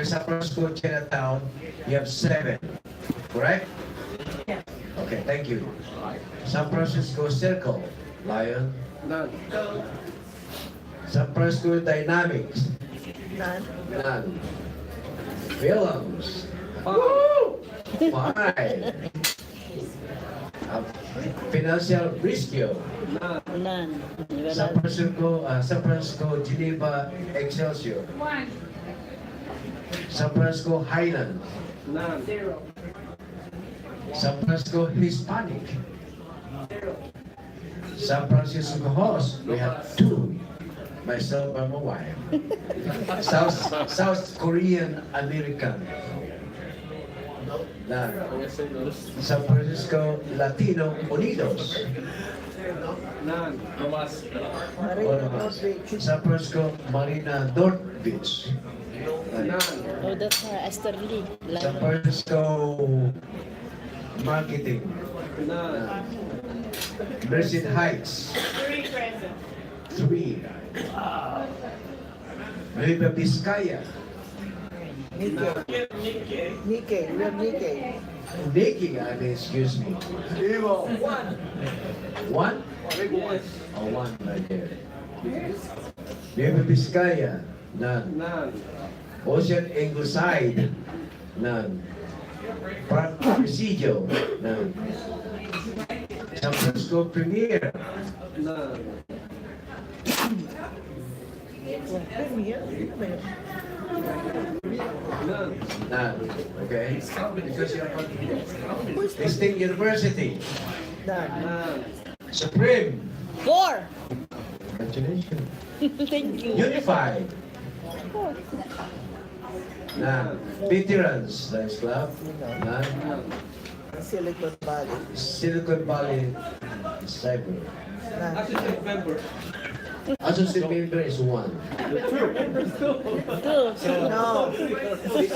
San Francisco, Chinatown, you have 7, correct? Yeah. Okay, thank you. San Francisco Circle, Lion. None. San Francisco Dynamics, None. none. Fil-Ams, 5. 5. Financial Risco, None. San Francisco Geneva Excelsior, San Francisco Highland, None. San Francisco Hispanic, San Francisco Host, we have 2, myself and my wife. South Korean American, none. San Francisco Latino Unidos, None. Marina North Beach. San Francisco Marina North Beach, None. Oh, that's Esther Lee. San Francisco Marketing, None. Merced Heights, 3. Nueva Vizcaya, Nikkei. We have Nikkei. Nikki, I mean, excuse me. 1? Big one. Oh, 1 right there. Nueva Vizcaya, none. None. Ocean Ingleside, none. Park Presidio, none. San Francisco Premier, None. None. none. Okay? Because you're from Distinct University, None. Supreme, 4. congratulations. Thank you. Unified, none. Veterans, Lions Club, none. Silicon Valley. Silicon Valley, Cyber. None. Actually, November. Associate member is 1. 2. No. This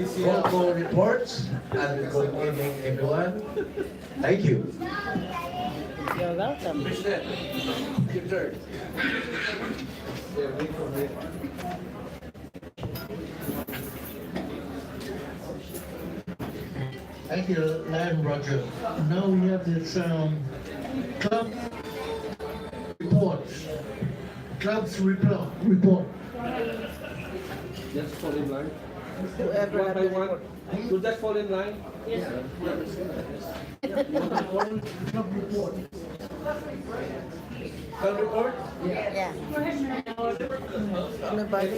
is my Coco reports, and good evening, everyone. Thank you. You're welcome. Your turn. Thank you, Land Roger. Now we have this club reports. Clubs report. Just fall in line. Whoever One had by the one. report. You just fall in line. Club report? Yeah. Nobody.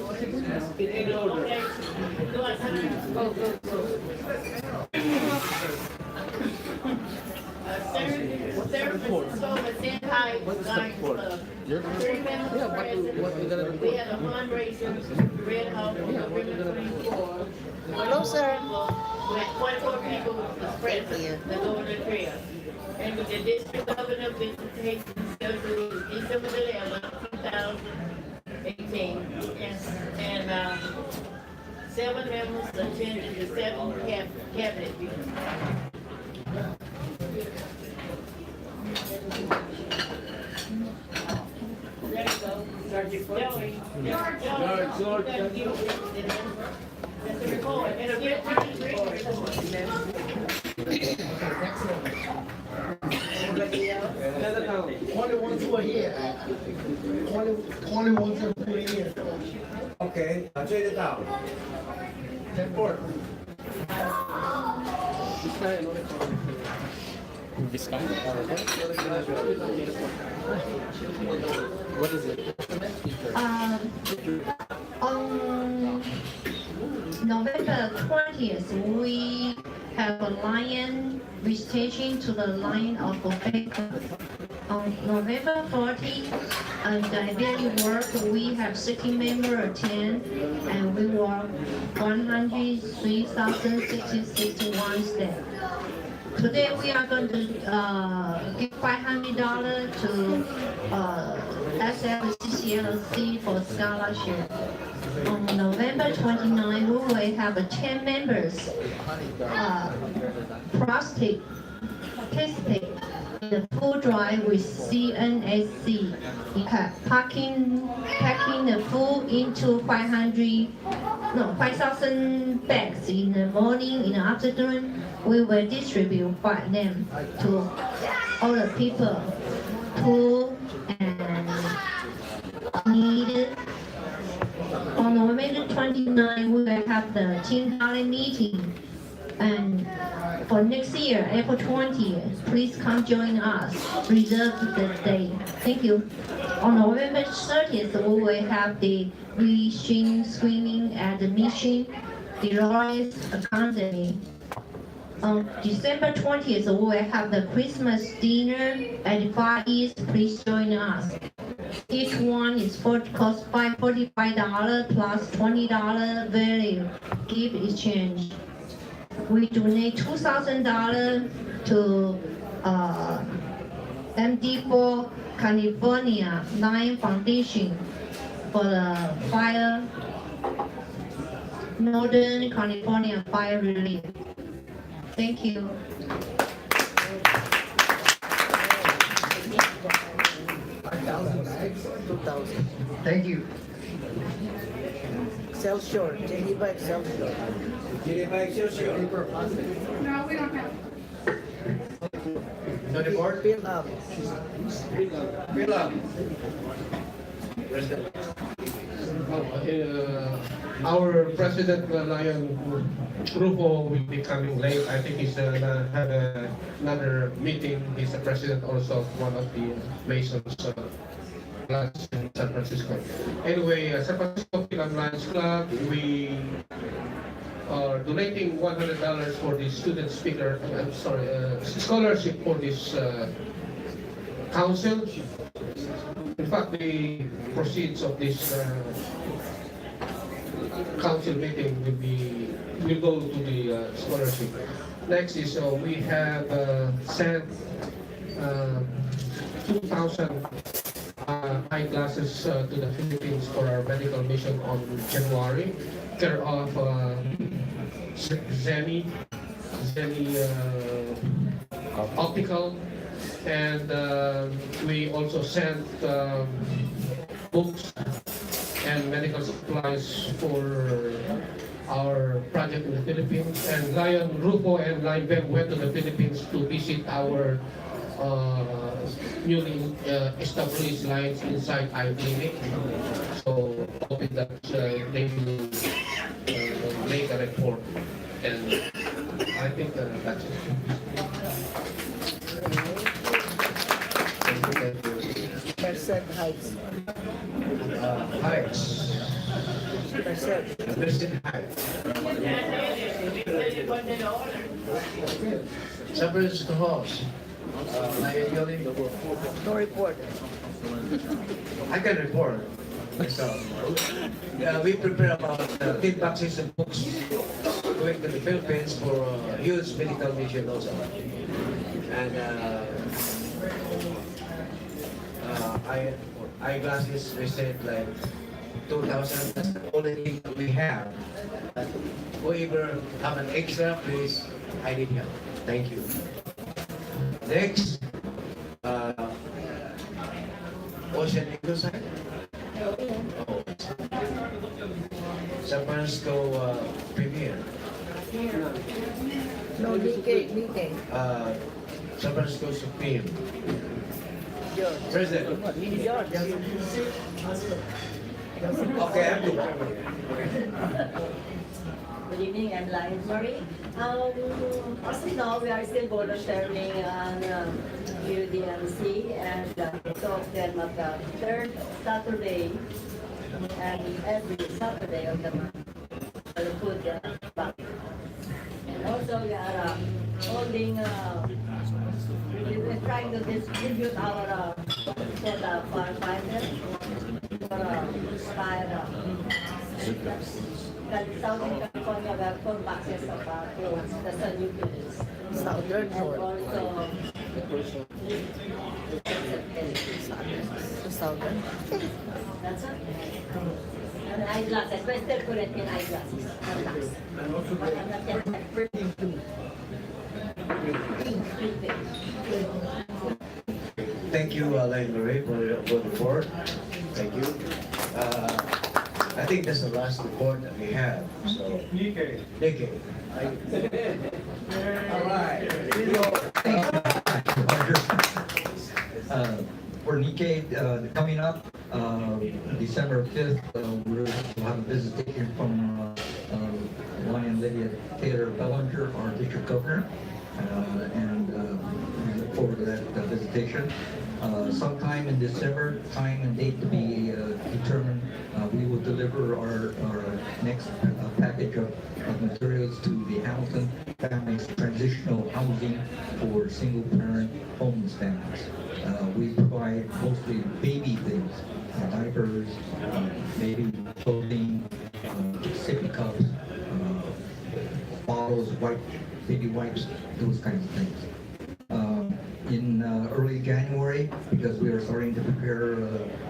In any order. We had a fundraiser, Red Hawk, on November 24. Hello, sir. We had 24 people was present, the governor prayer. And with the district governor visitation scheduled December 11th, 2018. And 7 members attended the 7 cabinet meetings. There you go. Sergeant Joey. George. That's a report. And a Another town. Only ones who are here. Only ones who are here. Okay, I'll trade it out. Report. What is it? On November 20th, we have a lion visitation to the line of Baker. On November 14th, the daily work, we have 60 members attend, and we work 103,061 staff. Today, we are going to give $500 to SFCCLC for scholarship. On November 29, we will have 10 members prostate the food drive with CNSC. Packing the food into 5,000 bags in the morning, in the afternoon. We will distribute them to all the people who need it. On November 29, we will have the Team Talent meeting. And for next year, April 20th, please come join us. Reserve the day. Thank you. On November 30th, we will have the screening at the Mission Dolores Academy. On December 20th, we will have the Christmas dinner at the Far East. Please join us. Each one is cost $45 plus $20 value gift exchange. We donate $2,000 to MD4 California Line Foundation for the Northern California fire relief. Thank you. Thank you. Excel Shore, Geneva Excel Shore. No report? Fil-Am. Fil-Am. President. Our President Lion Rufo will be coming late. I think he's had another meeting. He's the president also of one of the Masons Lions in San Francisco. Anyway, San Francisco Fil-Am Lions Club, we are donating $100 for the student speaker. Scholarship for this council. In fact, the proceeds of this council meeting will go to the scholarship. Next is we have sent 2,000 eyeglasses to the Philippines for our medical mission on January, care of Zeni Optical, and we also sent books and medical supplies for our project in the Philippines. And Lion Rufo and Lion Bem went to the Philippines to visit our newly established lines inside eye clinic. So hoping that they will make a report. And I think that's it. Percent Heights. Heights. Percent. President Heights. San Francisco Halls. Lion Building. No report. I can report myself. We prepare about 10 boxes of books going to the Philippines for a huge medical mission also. And eyeglasses, we said like 2,000. That's the only thing we have. But whoever have an extra, please, I need help. Thank you. Next, Ocean Eagleside. Oh. San Francisco Premier. No, Nikkei. San Francisco Supreme. George. President. George. Okay, I have to. Good evening, I'm Lion Marie. As you know, we are still volunteering on UDMC, and so then at the third Saturday and every Saturday of the month for the food bank. And also we are holding, we're trying to distribute our for the firefighters for Southern California, we have 4 boxes of clothes, that's a new clothes. Southern And North. also, Southern. that's it. And eyeglasses, we're still collecting eyeglasses. And also, but I'm not yet expert in Thank you, Alain Marie, for the report. Thank you. I think that's the last report that we have. So, Nikkei. All right. For Nikkei, coming up December 5th, we'll have a visitation from Lion Lydia Taylor Bellinger, our district governor, and we look forward to that visitation. Sometime in December, time and date to be determined, we will deliver our next package of materials to the Hamilton Families Transitional Housing for single-parent homeless families. We provide mostly baby things, diapers, baby clothing, sippy cups, bottles, baby wipes, those kinds of things. In early January, because we are starting to prepare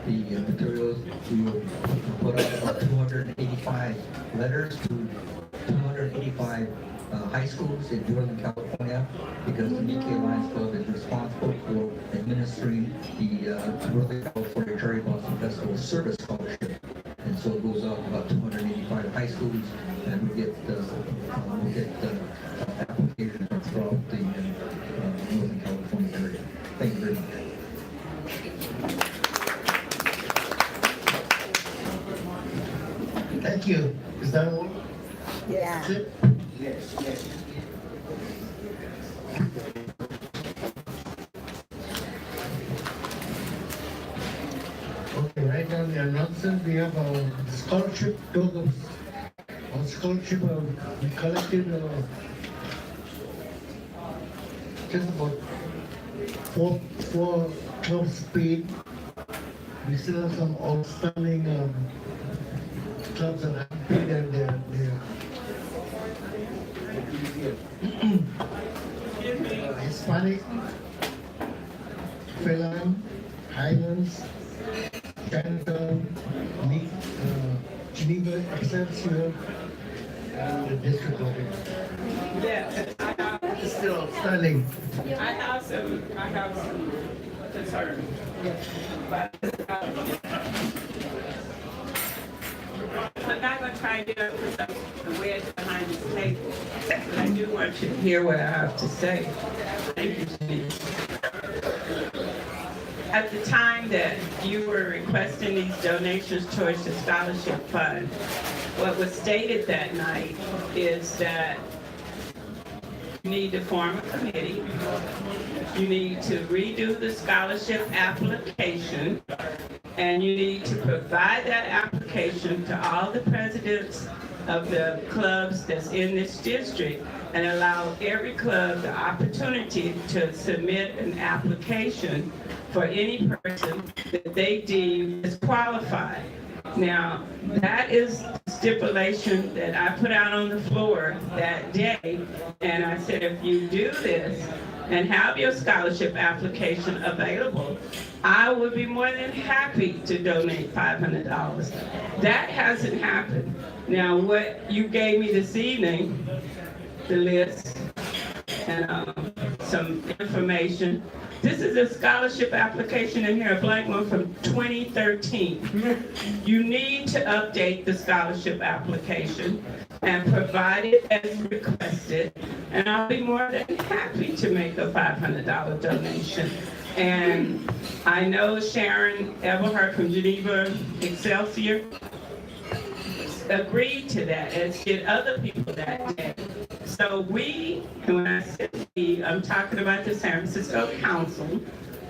the materials, we will put out about 285 letters to 285 high schools in Northern California, because the Nikkei Lions Club is responsible for administering the Northern California Cherry Blossom Festival Service Scholarship. And so it goes out to about 285 high schools, and we get applications throughout the Northern California area. Thank you very much. Thank you. Is that all? Yeah. That's it? Yes. Okay, right now the announcement, we have a scholarship totals. On scholarship, we collected just about four clubs paid. We still have some outstanding clubs that have paid, and they're Hispanic, Fil-Am, Highlands, Chinatown, Geneva, Excelsior, and the district of it. Yes, It's still outstanding. I have some concerns. But, I'm not going to try and get up for some wedge behind this table, but I do want you to hear what I have to say. Thank you, Denise. At the time that you were requesting these donations towards the scholarship fund, what was stated that night is that you need to form a committee. You need to redo the scholarship application, and you need to provide that application to all the presidents of the clubs that's in this district, and allow every club the opportunity to submit an application for any person that they deem is qualified. Now, that is stipulation that I put out on the floor that day, and I said, if you do this and have your scholarship application available, I would be more than happy to donate $500. That hasn't happened. Now, what you gave me this evening, the list and some information. This is a scholarship application in here, a blank one from 2013. You need to update the scholarship application and provide it as requested, and I'll be more than happy to make a $500 donation. And I know Sharon Everhart from Geneva Excelsior agreed to that, as did other people that day. So we, and when I say we, I'm talking about the San Francisco Council,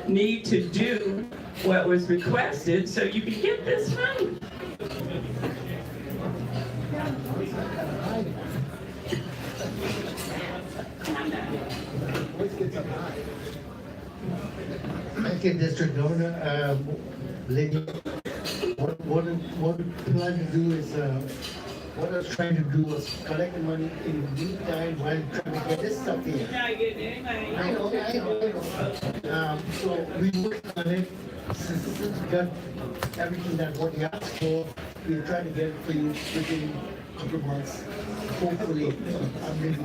need to do what was requested so you can get this money. Thank you, District Governor. Lady, what we plan to do is, what I was trying to do was collect the money in the meantime while trying to get this stuff here. You're not getting any money. I know. So we worked on it. Since we got everything that what you asked for, we're trying to get it for you within couple of months, hopefully, maybe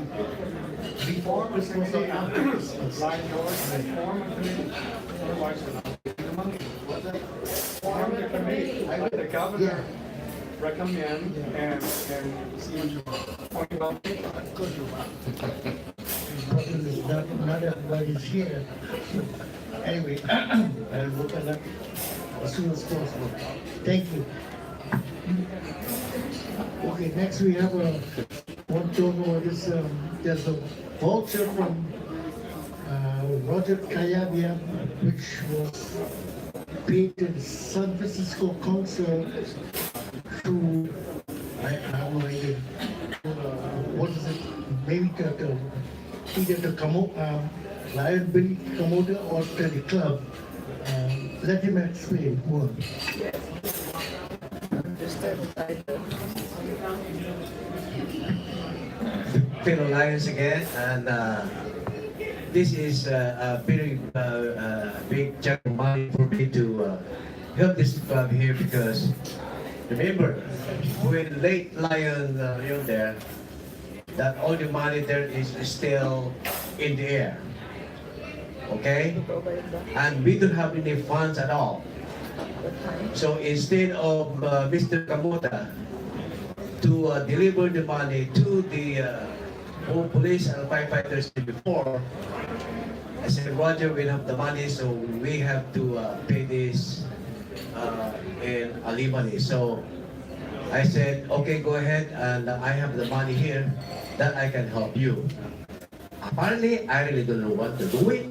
before Christmas or after Christmas. Like yours, form a committee, otherwise we're not getting the money. Form the committee, let the governor recommend and see point about it. Not everybody's here. Anyway, I'll work on that as soon as possible. Thank you. Okay, next we have want to know what is, there's a voucher from Roger Kayabia, which was paid to the San Francisco Council to, I have no idea, what is it, maybe to either to liability promoter or to the club. Let him explain more. Fil-Am again, and this is a very big chunk of money for me to help this club here, because remember, when late Lion you're there, that all the money there is still in the air. Okay? And we don't have any funds at all. So instead of Mr. Kamota to deliver the money to the police and firefighters before, I said, Roger, we don't have the money, so we have to pay this in alimony. So I said, okay, go ahead, and I have the money here that I can help you. Apparently, I really don't know what to do it,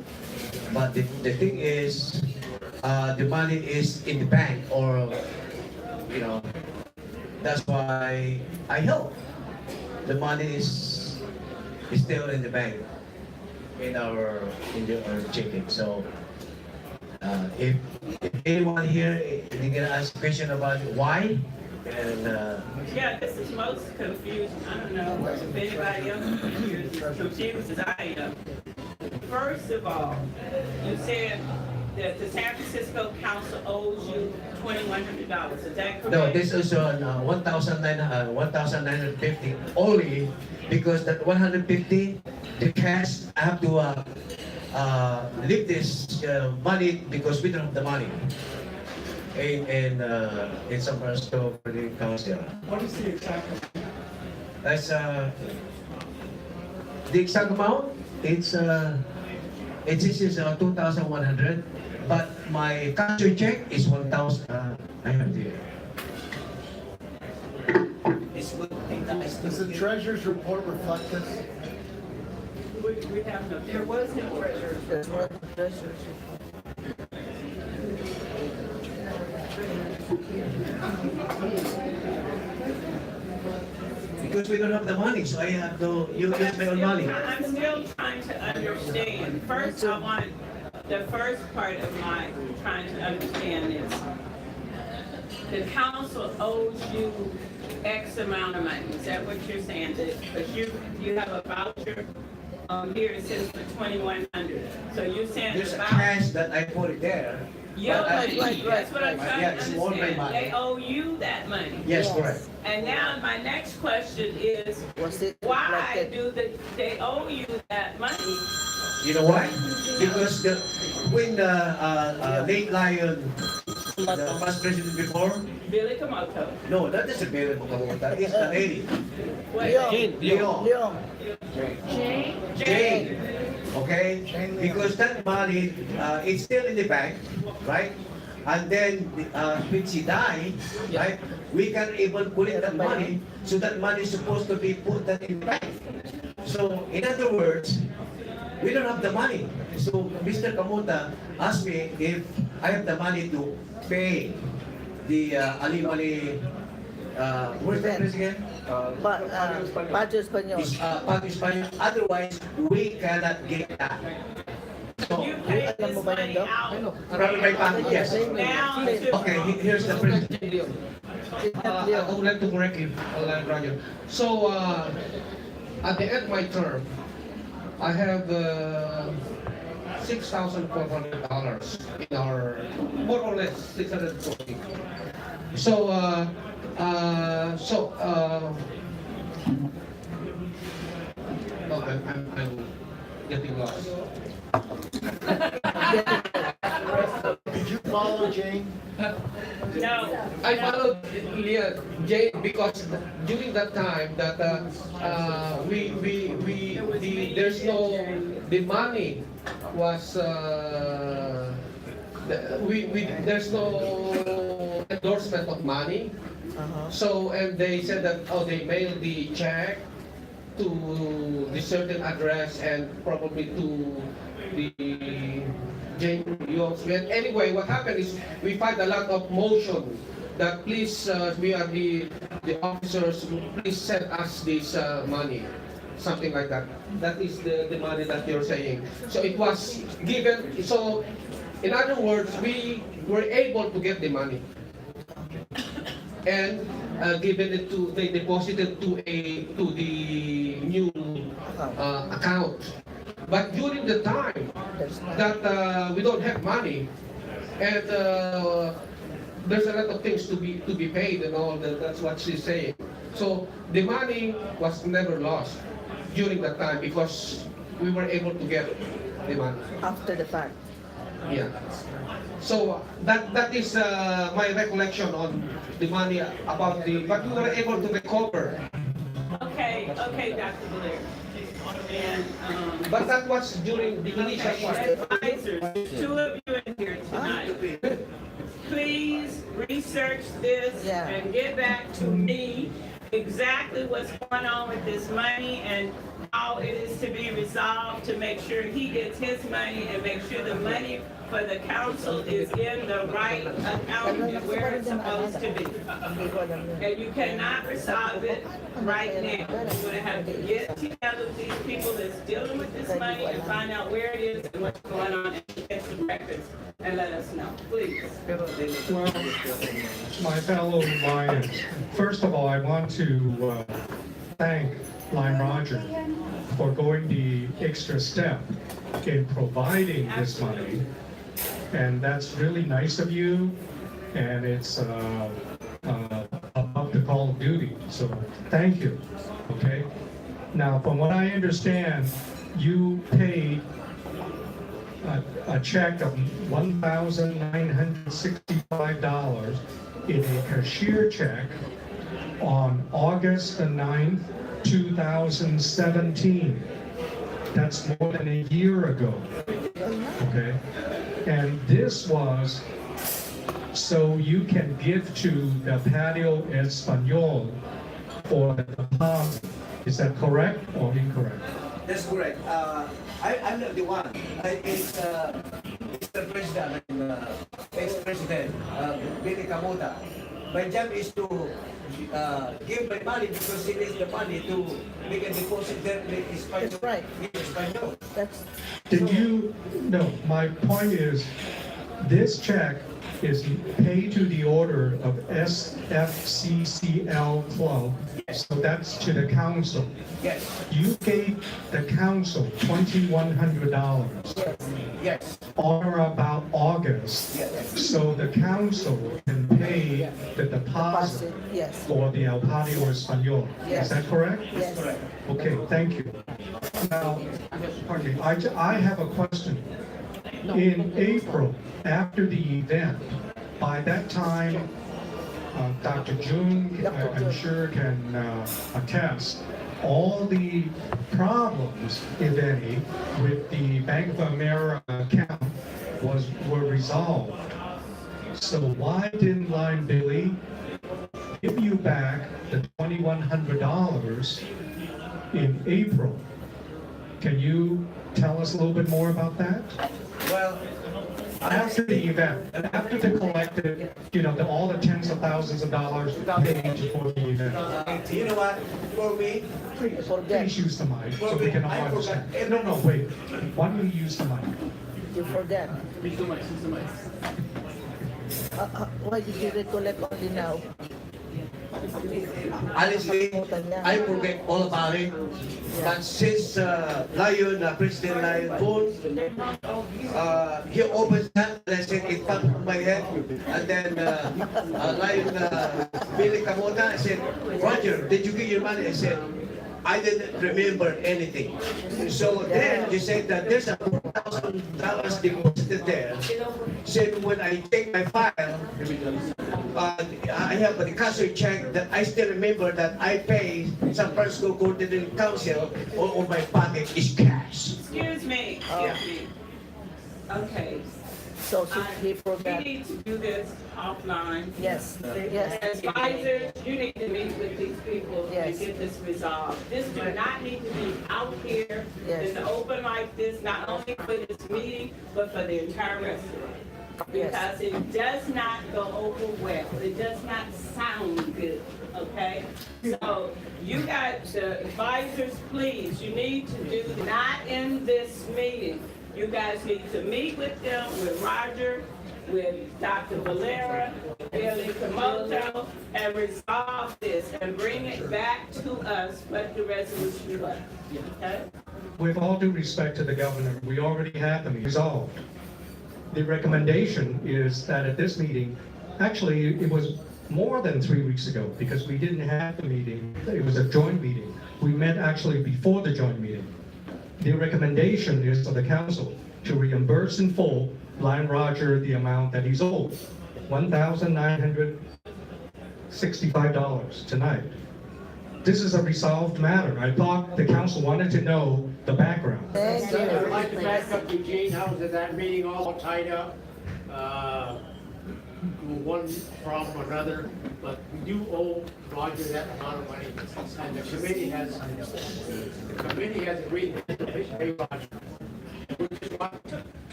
but the thing is, the money is in the bank, or, you know, that's why I help. The money is still in the bank, in our checking. So, if anyone here, they gonna ask a question about why, and Yeah, this is most confusing. I don't know if anybody else is confused as I am. First of all, you said that the San Francisco Council owes you $2,100. Is that correct? no, this is on 1,950 only, because that 150, the cash, I have to leave this money because we don't have the money in San Francisco for the council. What is the exact? That's the exact amount. It's this is 2,100, but my country check is 1,000. I have the. Does the treasurer's report reflect this? We have no, there was no treasurer's report. Because we don't have the money, so I have to use my own money. I'm still trying to understand. First, I want, the first part of my trying to understand is, the council owes you X amount of money. Is that what you're saying? Because you have a voucher here, it says for 2,100. So you're saying There's the a voucher. cash that I put it there. Your but I- money, that's what I'm trying Yeah, to it's all my understand. money. They owe you that money. Yes, correct. And now my next question is, Was it why reflected? do they owe you that money? You know why? Because when the late Lion, the past president before, Billy Komoto. no, that is a bill, that is the lady. Wait, Leon. Leon. Jane. Okay? Because that money, it's still in the bank, right? And then when she died, right, we can even collect that money, so that money is supposed to be put that in the bank. So, in other words, we don't have the money. So, Mr. Kamuta asked me if I have the money to pay the alimony, where's the place again? Patio Español. Is Pato Espanyol. Otherwise, we cannot get that. So, you paid this money out from my bank, yes. now to. Okay, here's the president. I would like to correct you, Roger. So, at the end of my term, I have $6,400 in our, more or less, 640. So, getting lost. Did you follow Jane? No. I followed Jane because during that time that there's no the money was there's no endorsement of money. So and they said that they mailed the check to the certain address and probably to the Jane Young's. Anyway, what happened is we find a lot of motion that please, we are the officers, please send us this money, something like that. That is the money that you're saying. So it was given, so in other words, we were able to get the money. And given it to, they deposited to the new account. But during the time that we don't have money, and there's a lot of things to be paid and all that. That's what she's saying. So the money was never lost during that time because we were able to get the money. After the fact. Yeah. So that is my recollection on the money about but we were able to recover. Okay, Dr. Blair. And, But that was during the initial part. advisors, two of you in here tonight. Please research this Yeah. and get back to me exactly what's going on with this money and how it is to be resolved to make sure he gets his money and make sure the money for the council is in the right account and where it's supposed to be. And you cannot resolve it right now. You're gonna have to get together with these people that's dealing with this money and find out where it is and what's going on and get some records and let us know, please. Well, my fellow Lions, first of all, I want to thank Lion Roger for going the extra step in providing this money. And that's really nice of you, and it's above the call of duty, so thank you, okay? Now, from what I understand, you paid a check of $1,965 in a cashier check on August the 9th, 2017. That's more than a year ago, okay? And this was so you can give to the Patio Español for the deposit. Is that correct or incorrect? That's correct. I'm not the one. It's Mr. President and ex-president Billy Kamuta. My job is to give my money because he needs the money to make a deposit there in Español. That's right. In Español. That's Did you, no, my point is, this check is paid to the order of SFCCL Club, so that's to the council. Yes. You gave the council $2,100 Yes. on or about August, Yes. so the council can pay the deposit deposit, yes, for the El Patio Español. Yes. Is that correct? yes. Correct. Okay, thank you. Now, pardon me, I have a question. In April, after the event, by that time, Dr. June, I'm sure can attest, all the problems, if any, with the Bank of America account were resolved. So why didn't Line Billy give you back the $2,100 in April? Can you tell us a little bit more about that? Well, After the event, after the collected, all the tens of thousands of dollars paid for the event. you know what? For me, Forget, Please use the mic so we can all understand. No, wait. Why don't you use the mic? you forget. Why did you recollect only now? honestly, I forget all about it. But since President Lion phone, he opens that and I said it popped in my head. And then Lion Billy Kamota, I said, Roger, did you get your money? I said, I didn't remember anything. So then they said that there's a $4,000 deposited there. So when I check my file, I have a cashier check that I still remember that I pay San Francisco Coordinating Council or my pocket is cash. Excuse me. Okay. So he We forgot. need to do this offline. Yes, yes. Advisors, you need to meet with these people and Yes. get this resolved. This do not need to be out here Yes. in the open like this, not only for this meeting, but for the entire restaurant. Yes. Because it does not go over well. It does not sound good, okay? So you got the advisors, please, you need to do, not in this meeting. You guys need to meet with them, with Roger, with Dr. Valera, Billy Komodo, and resolve this and bring it back to us, what the resolution was, okay? With all due respect to the governor, we already have them resolved. The recommendation is that at this meeting, actually, it was more than 3 weeks ago, because we didn't have the meeting, it was a joint meeting. We met actually before the joint meeting. The recommendation is for the council to reimburse in full Lion Roger the amount that he's owed, $1,965 tonight. This is a resolved matter. I thought the council wanted to know the background. Thank I'd you. like to back up Eugene, I was at that meeting all tied up, one problem or another, but we do owe Roger that amount of money. And the committee has agreed to pay Roger, which is what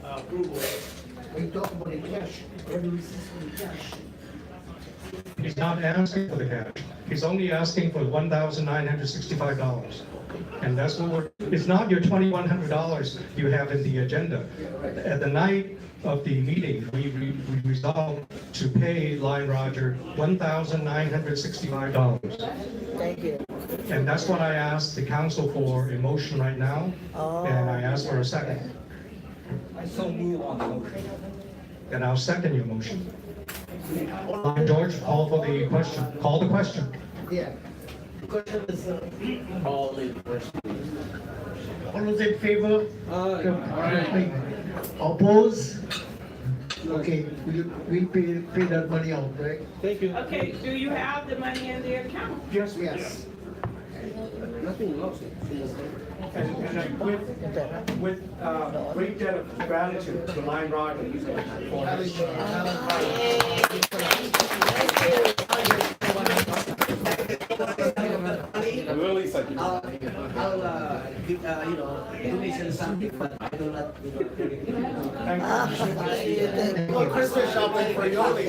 approval is. We talk about the cash, every receipt for the cash. He's not asking for the cash. He's only asking for $1,965. And that's what we're, it's not your $2,100 you have in the agenda. At the night of the meeting, we resolved to pay Lion Roger $1,965. Thank you. And that's what I asked the council for a motion right now, and I asked for a second. I so move on the motion. And I'll second your motion. George, call for the question. Call the question. Yeah. The question is, all those in favor? Oppose? Okay, we'll pay that money out, right? Thank you. Okay, do you have the money in the account? Yes, Yes. and with great debt of gratitude to Lion Roger. Really such I'll give, donation something, but I do not, Christmas shopping for Yoli.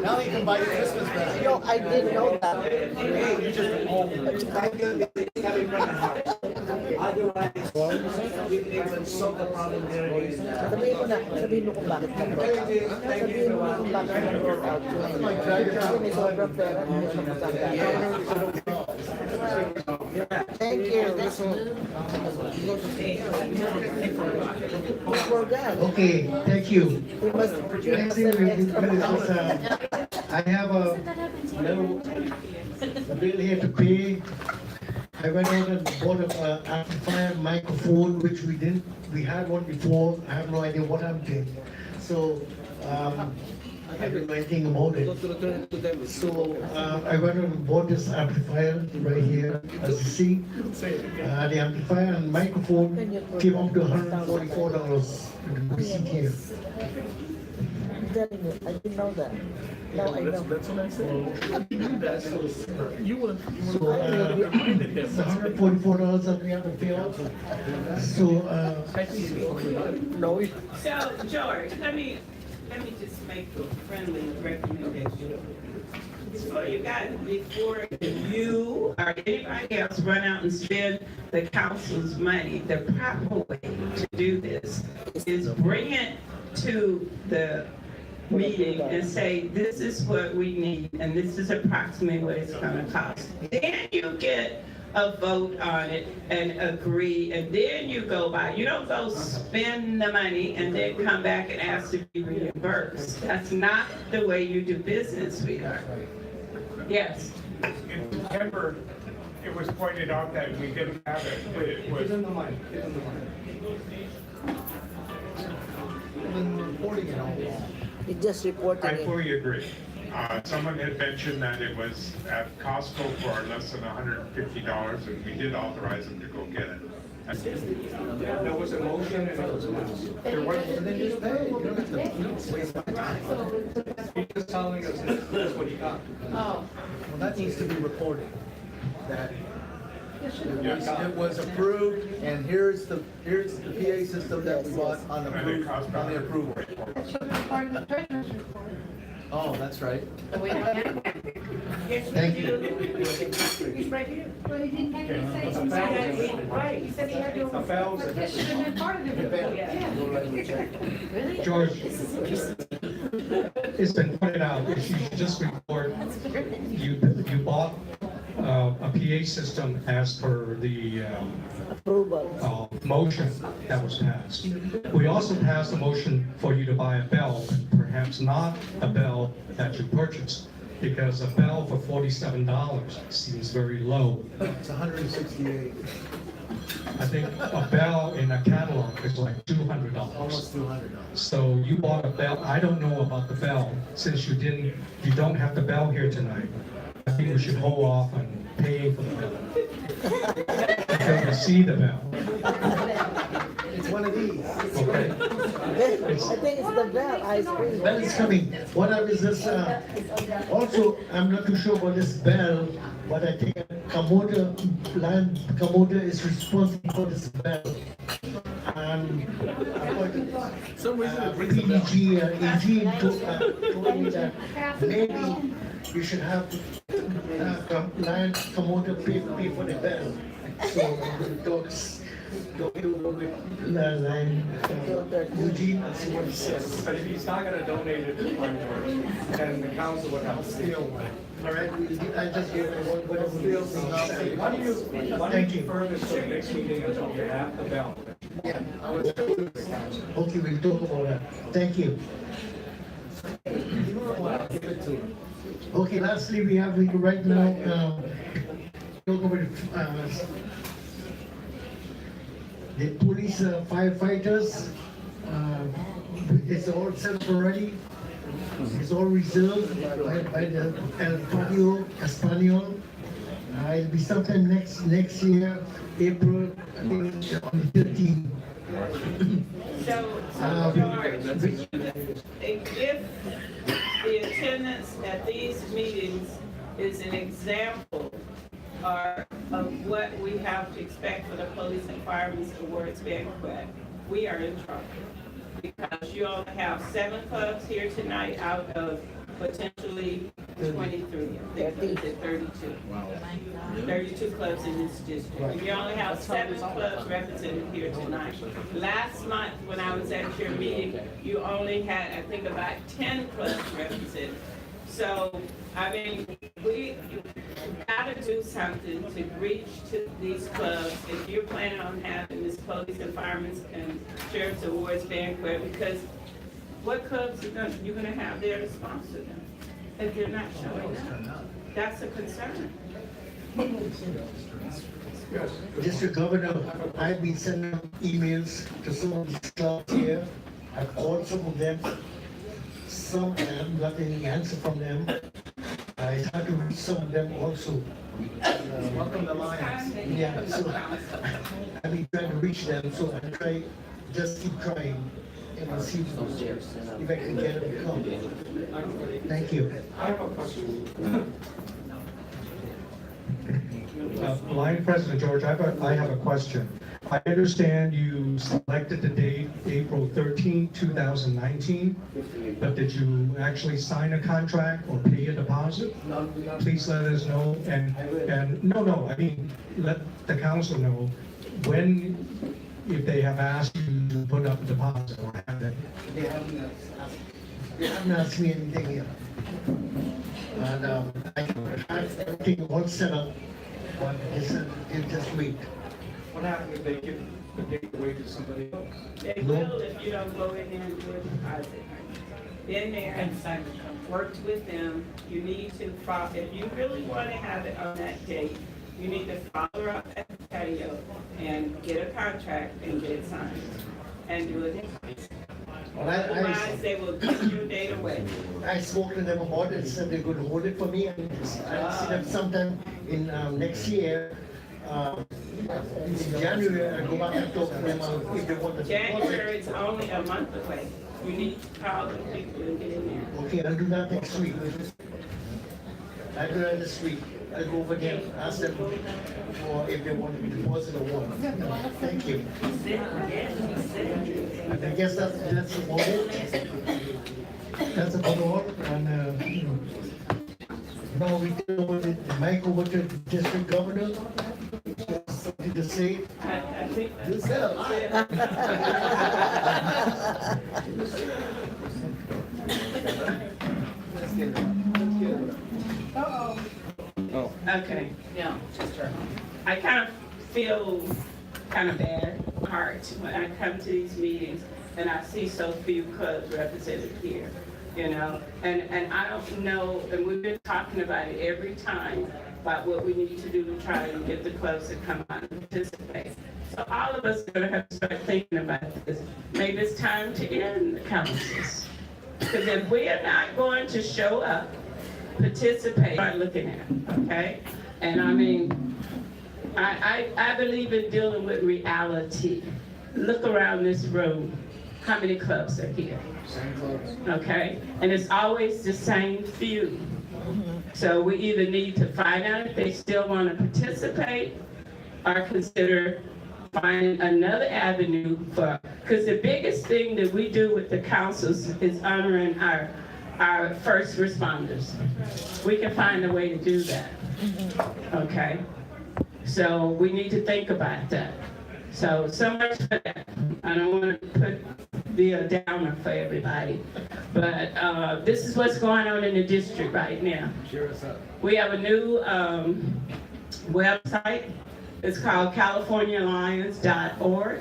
Now you can buy your Christmas present. No, I didn't know that. You just own Otherwise, we can solve the problem there is, Sabihin mo kung bakit nag-work out. Sabihin mo kung bakit nag-work out. Kasi may sobrang pera, may sobrang pagkakita. Thank you. We forgot. Okay, thank you. We must Next thing have extra I have a little bill here to pay. I went out and bought an amplifier microphone, which we had one before. I have no idea what I'm doing. So, I don't know anything about it. So, I went out and bought this amplifier right here, as you see. The amplifier and microphone came up to $144 with the receipt here. I'm telling you, I didn't know that. Now I know. That's what I said. You knew that. You were So, it's $144 that we have to pay off. So, No, So, George, let me just make a friendly recommendation. Before you or anybody else run out and spend the council's money, the proper way to do this is bring it to the meeting and say, this is what we need, and this is approximately what it's gonna cost. Then you get a vote on it and agree, and then you go by. You don't go spend the money and then come back and ask to be reimbursed. That's not the way you do business, sweetheart. Yes. in September it was pointed out that we didn't have it. It was Give him the mic, give him the mic. We've been reporting it all along. He just reported I it. fully agree. Someone had mentioned that it was at Costco for less than $150, and we did authorize them to go get it. There was a motion and it was announced. There was, Then just pay, you don't have to waste my time. he's just telling us that's what he got. Oh, Well, that needs to be reported, that Yes. it was approved, and here's the PA system that we bought on And it approved, cost on the about approval. that should be part of the treasurer's report. Oh, that's right. We don't have it. Yes, we Thank do. He's right here. But he didn't have to say. He said right, he said he had to. A thousand. This should have been part of the report, yeah. Really? George, it's been pointed out, if you just report, you bought a PA system as per the Approval. motion that was passed. We also passed a motion for you to buy a bell, perhaps not a bell that you purchased, because a bell for $47 seems very low. It's 168, I think a bell in a catalog is like $200. almost $200. So you bought a bell, I don't know about the bell, since you don't have the bell here tonight. I think we should hold off on paying for the bell. Until we see the bell, It's one of these. okay? I think it's the bell, ice cream. Bell is coming. What is this, also, I'm not too sure about this bell, but I think land Komodo is responsible for this bell. Some reason it brings the bell. Eugene told me that maybe you should have land Komodo pay for the bell. So talking with line Eugene and see what he says. But if he's not gonna donate it to Fund George, then the council would have to steal one. All right, I just gave it whatever. Why don't you defer this to the next meeting until you have the bell? Yeah, okay, we'll talk about that. Thank you. Give it to him. Okay, lastly, we have right now, talk about the police firefighters. It's all set up already. It's all reserved by the El Espanol. It'll be sometime next year, April, I think, on the 13th. So George, if the attendance at these meetings is an example of what we have to expect for the Police and Firemen's Awards banquet, we are in trouble. Because you only have 7 clubs here tonight out of potentially 23, I think it's 32. 32 clubs in this district. You only have 7 clubs represented here tonight. Last month, when I was at your meeting, you only had, I think, about 10 clubs represented. So, I mean, we gotta do something to reach to these clubs if you're planning on having this Police and Firemen's and Sheriff's Awards banquet, because what clubs are you gonna have there to sponsor them if they're not showing up? That's a concern. District Governor, I've been sending emails to some of these clubs here. I've called some of them. Some of them, not any answer from them. I had to reach some of them also. Welcome to Lions. Yeah, so I've been trying to reach them, so I just keep trying and see if I can get them to come. Thank you. I have a question. Line President George, I have a question. I understand you selected the date April 13, 2019, but did you actually sign a contract or pay a deposit? Please let us know, and no, I mean, let the council know when, if they have asked you to put up a deposit or have that. They haven't asked me anything yet. And I have everything all set up, but they said they'll just wait. What happens if they give the date away to somebody else? They will if you don't go in there and do a deposit. Been there and worked with them. You need to, if you really want to have it on that date, You need to follow up at the patio and get a contract and get it signed and do it. Well, Otherwise, they will give your date away. I spoke to them about it, said they're going to hold it for me, and I'll see them sometime in next year. In January, I'll go back and talk to them if they want the January is only a month away. You need to call the people and get in there. Okay, I'll do that next week. I'll do that this week. I'll go over there, ask them for if they want to deposit or what. Thank you. And I guess that's about it. That's about all. And now we turn over the mic over to the district governor. Something to say? I think You said a lot. Okay. Yeah. I kind of feel kind of bad heart when I come to these meetings and I see so few clubs represented here, you know, and I don't know, and we've been talking about it every time about what we need to do to try and get the clubs to come out and participate. So all of us are going to have to start thinking about this. Maybe it's time to end the councils. Because if we are not going to show up, participate, start looking at it, okay? And I mean, I believe in dealing with reality. Look around this room. How many clubs are here? Same clubs. Okay? And it's always the same few. So we either need to find out if they still want to participate or consider finding another avenue for, because the biggest thing that we do with the councils is honoring our first responders. We can find a way to do that. Okay? So we need to think about that. So much for that. I don't want to be a downer for everybody. But this is what's going on in the district right now. Cheer us up. We have a new website. It's called CaliforniaLions.org.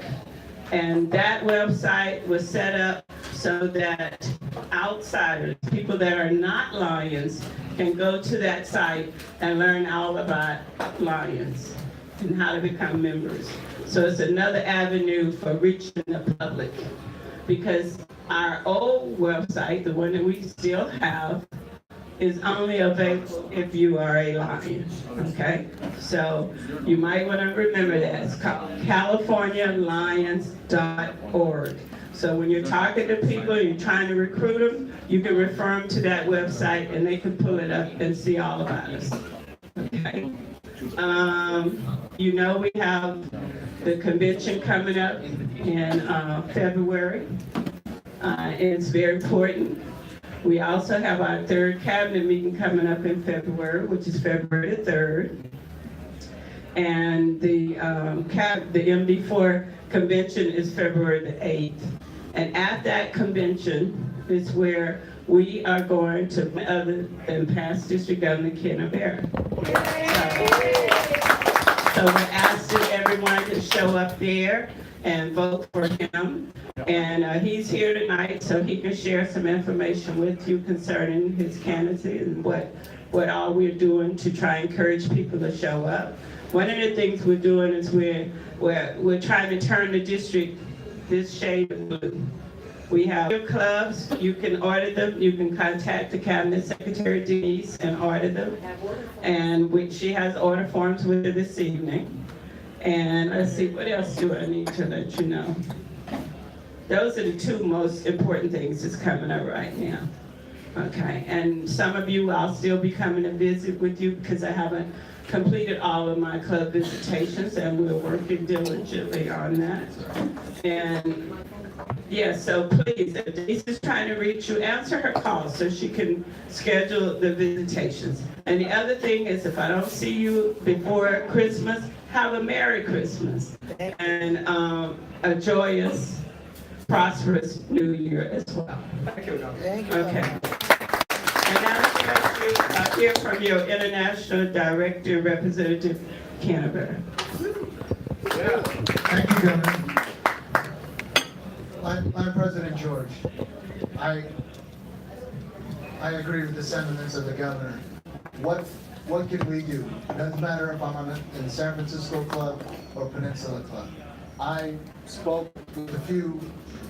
And that website was set up so that outsiders, people that are not Lions, can go to that site and learn all about Lions and how to become members. So it's another avenue for reaching the public. Because our old website, the one that we still have, is only available if you are a Lion, okay? So you might want to remember that. It's called CaliforniaLions.org. So when you're talking to people, you're trying to recruit them, you can refer them to that website and they can pull it up and see all about us, okay? You know we have the convention coming up in February. It's very important. We also have our third cabinet meeting coming up in February, which is February the 3rd. And the MD4 convention is February the 8th. And at that convention is where we are going to, other than past District Governor Ken Rivera. So we're asking everyone to show up there and vote for him. And he's here tonight so he can share some information with you concerning his candidacy and what all we're doing to try and encourage people to show up. One of the things we're doing is we're trying to turn the district this shade of blue. We have your clubs, you can order them, you can contact the Cabinet Secretary Denise and order them. And she has order forms with her this evening. And let's see, what else do I need to let you know? Those are the two most important things that's coming up right now. Okay, and some of you, I'll still be coming to visit with you because I haven't completed all of my club visitations and we're working diligently on that. And yeah, so please, if Denise is trying to reach you, answer her call so she can schedule the visitations. And the other thing is, if I don't see you before Christmas, have a Merry Christmas and a joyous, prosperous New Year as well. Thank you, Doctor. Thank you. Okay. And now let's hear from your International Director, Representative Canterbury. Yeah. Thank you, Governor. I'm President George. I agree with the sentiments of the governor. What what can we do? It doesn't matter if I'm in San Francisco Club or Peninsula Club. I spoke with a few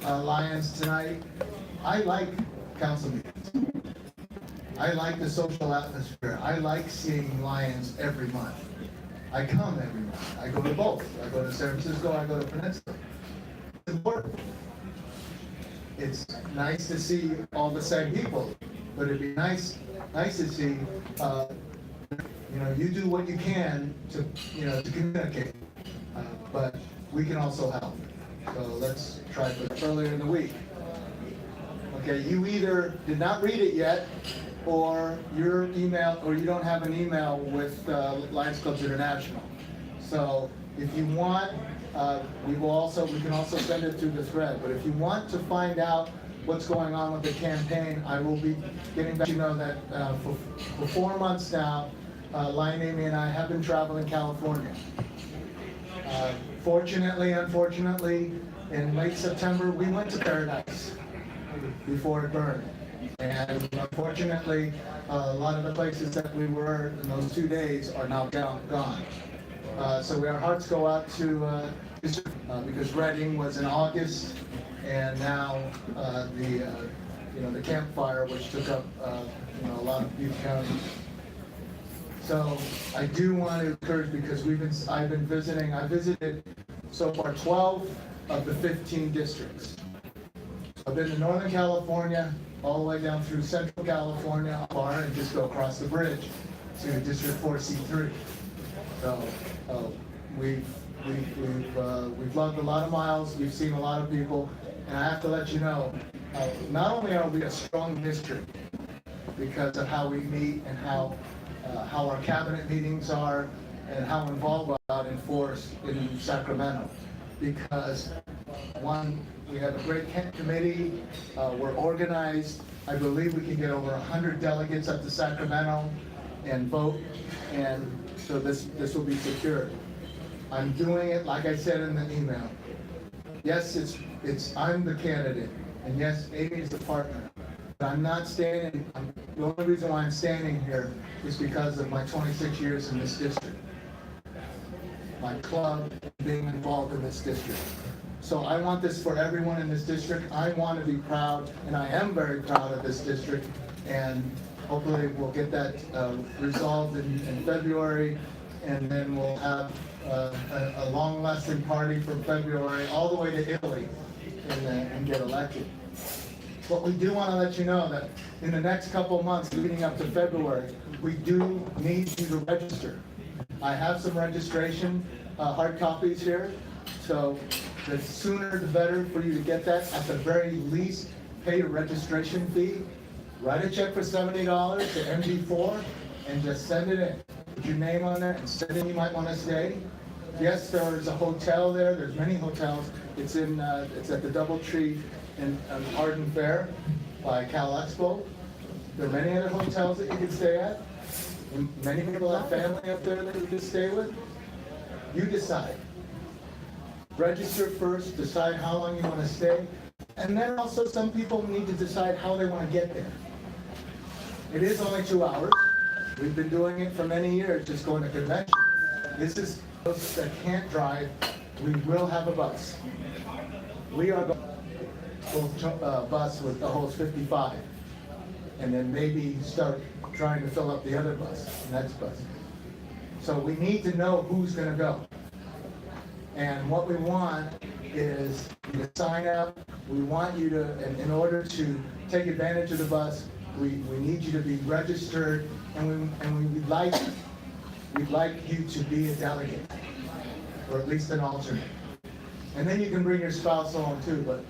Lions tonight. I like council meetings. I like the social atmosphere. I like seeing Lions every month. I come every month. I go to both. I go to San Francisco, I go to Peninsula. It's important. It's nice to see all the same people, but it'd be nice to see, you do what you can to, to communicate, but we can also help. So let's try for earlier in the week. Okay, you either did not read it yet, or your email, or you don't have an email with Lions Clubs International. So if you want, we can also send it through the thread. But if you want to find out what's going on with the campaign, I will be getting back. You know that for 4 months now, Lion Amy and I have been traveling California. Fortunately, unfortunately, in late September, we went to Paradise before it burned. And unfortunately, a lot of the places that we were in those 2 days are now gone. So our hearts go out to because Reading was in August, and now the campfire, which took up a lot of Butte County. So I do want to encourage, because I've been visiting. I visited so far 12 of the 15 districts. I've been to Northern California, all the way down through Central California, and just go across the bridge to District 4C3. So we've logged a lot of miles. We've seen a lot of people, and I have to let you know, not only are we a strong district because of how we meet and how our cabinet meetings are, and how involved we are in force in Sacramento, because one, we have a great committee, we're organized. I believe we can get over 100 delegates up to Sacramento and vote, and so this will be secured. I'm doing it, like I said in the email. Yes, I'm the candidate, and yes, Amy is the partner. But I'm not standing, the only reason why I'm standing here is because of my 26 years in this district. My club, being involved in this district. So I want this for everyone in this district. I want to be proud, and I am very proud of this district, and hopefully we'll get that resolved in February, and then we'll have a long-lasting party from February all the way to Italy and get elected. But we do want to let you know that in the next couple of months leading up to February, we do need you to register. I have some registration hard copies here, so the sooner the better for you to get that. At the very least, pay your registration fee, write a check for $70 to MG4, and just send it in. Put your name on there and send in. You might want to stay. Yes, there's a hotel there. There's many hotels. It's at the DoubleTree in Arden Fair by Cal Expo. There are many other hotels that you can stay at. And many people have family up there that you can stay with. You decide. Register first, decide how long you want to stay, and then also some people need to decide how they want to get there. It is only 2 hours. We've been doing it for many years, just going to convention. This is those that can't drive. We will have a bus. We are going to bus with the holds 55, and then maybe start trying to fill up the other bus, the next bus. So we need to know who's going to go. And what we want is you to sign up. We want you to, and in order to take advantage of the bus, we need you to be registered, and we'd like you to be a delegate, or at least an alternate. And then you can bring your spouse along too, but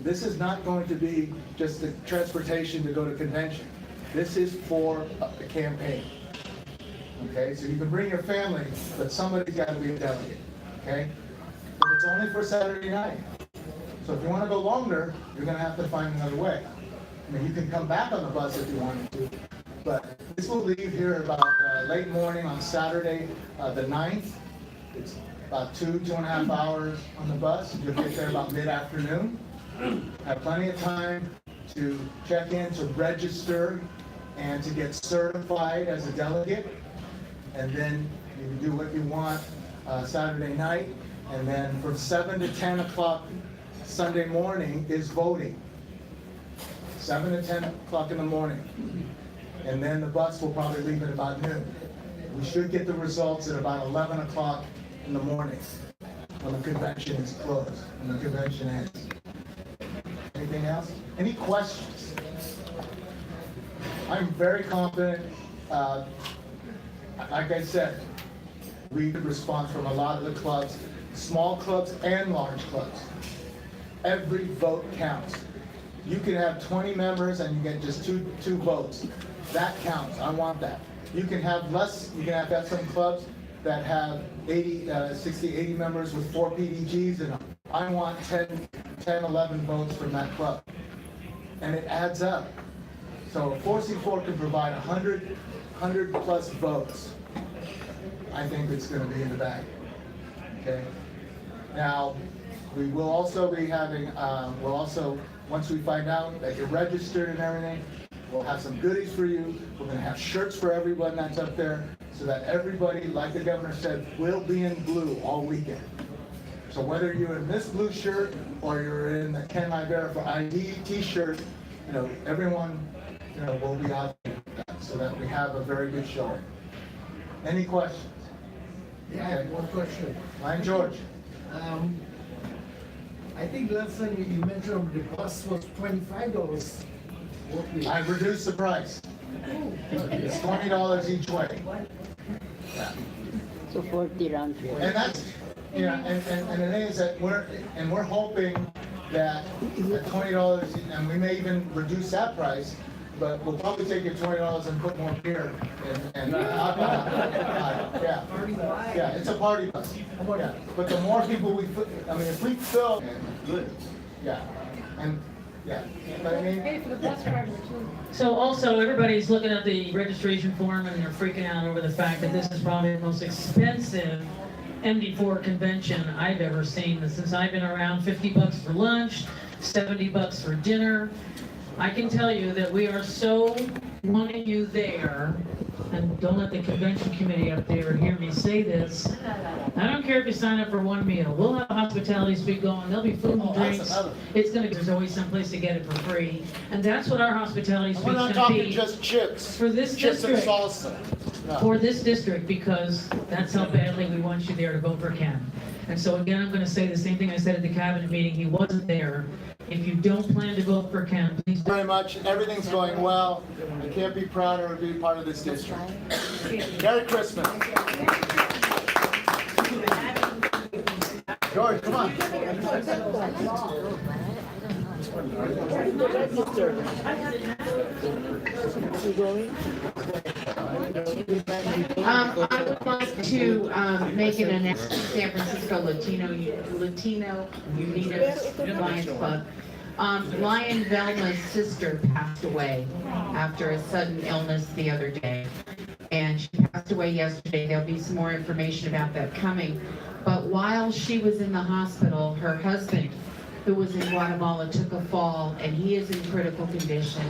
this is not going to be just the transportation to go to convention. This is for the campaign. Okay, so you can bring your family, but somebody's got to be a delegate. Okay? But it's only for Saturday night. So if you want to go longer, you're going to have to find another way. I mean, you can come back on the bus if you wanted to, but this will leave here about late morning on Saturday, the 9th. It's about 2.5 hours on the bus. You'll get there about mid-afternoon. Have plenty of time to check in, to register, and to get certified as a delegate. and then you can do what you want Saturday night, and then from 7 to 10 o'clock Sunday morning is voting. 7 to 10 o'clock in the morning. And then the bus will probably leave at about noon. We should get the results at about 11 o'clock in the morning when the convention is closed, when the convention ends. Anything else? Any questions? I'm very confident. Like I said, we get response from a lot of the clubs, small clubs and large clubs. Every vote counts. You can have 20 members and you get just two votes. That counts. I want that. You can have less. You can have some clubs that have 60, 80 members with 4 PDGs in them. I want 10, 11 votes from that club. And it adds up. So 4C4 can provide 100 plus votes. I think it's going to be in the bag. Okay. Now, we will also be having, once we find out that you're registered and everything, we'll have some goodies for you. We're going to have shirts for everyone that's up there so that everybody, like the governor said, will be in blue all weekend. So whether you're in this blue shirt or you're in the Can I Verify ID t-shirt, everyone, will be out there so that we have a very good showing. Any questions? Yeah, I have one question. I'm George. I think last time you mentioned the bus was $25. I reduced the price. It's $20 each way. Yeah. So 40 round trip. And that's, and the thing is that we're hoping that at $20, and we may even reduce that price, but we'll probably take your $20 and put more beer and yeah, it's a party bus. Yeah. But the more people we put, if we fill, good. Yeah, and yeah. But I mean, So also, everybody's looking at the registration form and they're freaking out over the fact that this is probably the most expensive MD4 convention I've ever seen. Since I've been around, $50 for lunch, $70 for dinner. I can tell you that we are so wanting you there, and don't let the convention committee up there hear me say this. I don't care if you sign up for one meal. We'll have a hospitality suite going. There'll be food and drinks. There's always some place to get it for free. And that's what our hospitality suite's we're not gonna talking be just chips. for this Chips and district. salsa. No. For this district, because that's how badly we want you there to vote for Ken. And so again, I'm gonna say the same thing I said at the cabinet meeting. He wasn't there. If you don't plan to vote for Ken, please. Very much. Everything's going well. I can't be prouder of being part of this district. Merry Christmas. George, come on. I would like to make an announcement to San Francisco Latino Unitas Lions Club. Lion Velma's sister passed away after a sudden illness the other day. And she passed away yesterday. There'll be some more information about that coming. But while she was in the hospital, her husband, who was in Guatemala, took a fall, and he is in critical condition,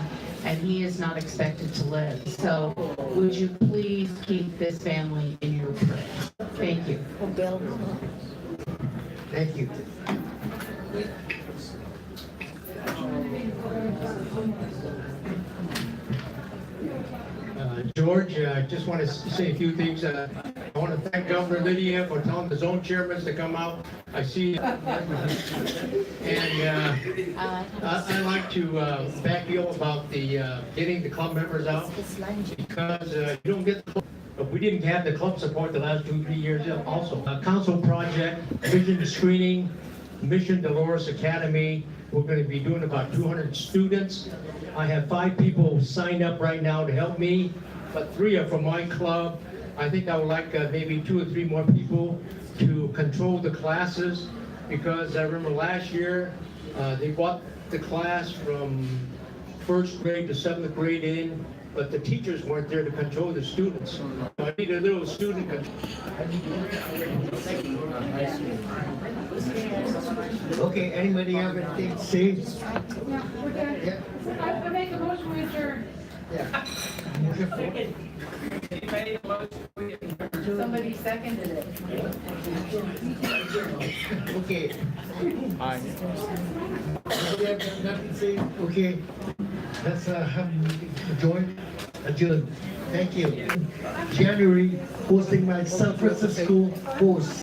and he is not expected to live. So would you please keep this family in your prayers? Thank you. Thank you. George, I just want to say a few things. I want to thank Governor Lydia for telling the zone chairmen to come out. I see, and I'd like to back you up about the getting the club members out, because you don't get the club. We didn't have the club support the last 2-3 years also. Council project, vision screening, Mission Dolores Academy. We're going to be doing about 200 students. I have 5 people signed up right now to help me, but 3 are from my club. I think I would like maybe 2 or 3 more people to control the classes, because I remember last year they brought the class from 1st grade to 7th grade in, but the teachers weren't there to control the students. So I need a little student control. Okay, anybody have anything to say? I make a motion to adjourn. Yeah. Somebody seconded it. Okay. We have nothing to say. Okay. Let's have adjourn. Thank you. January, hosting my San Francisco host.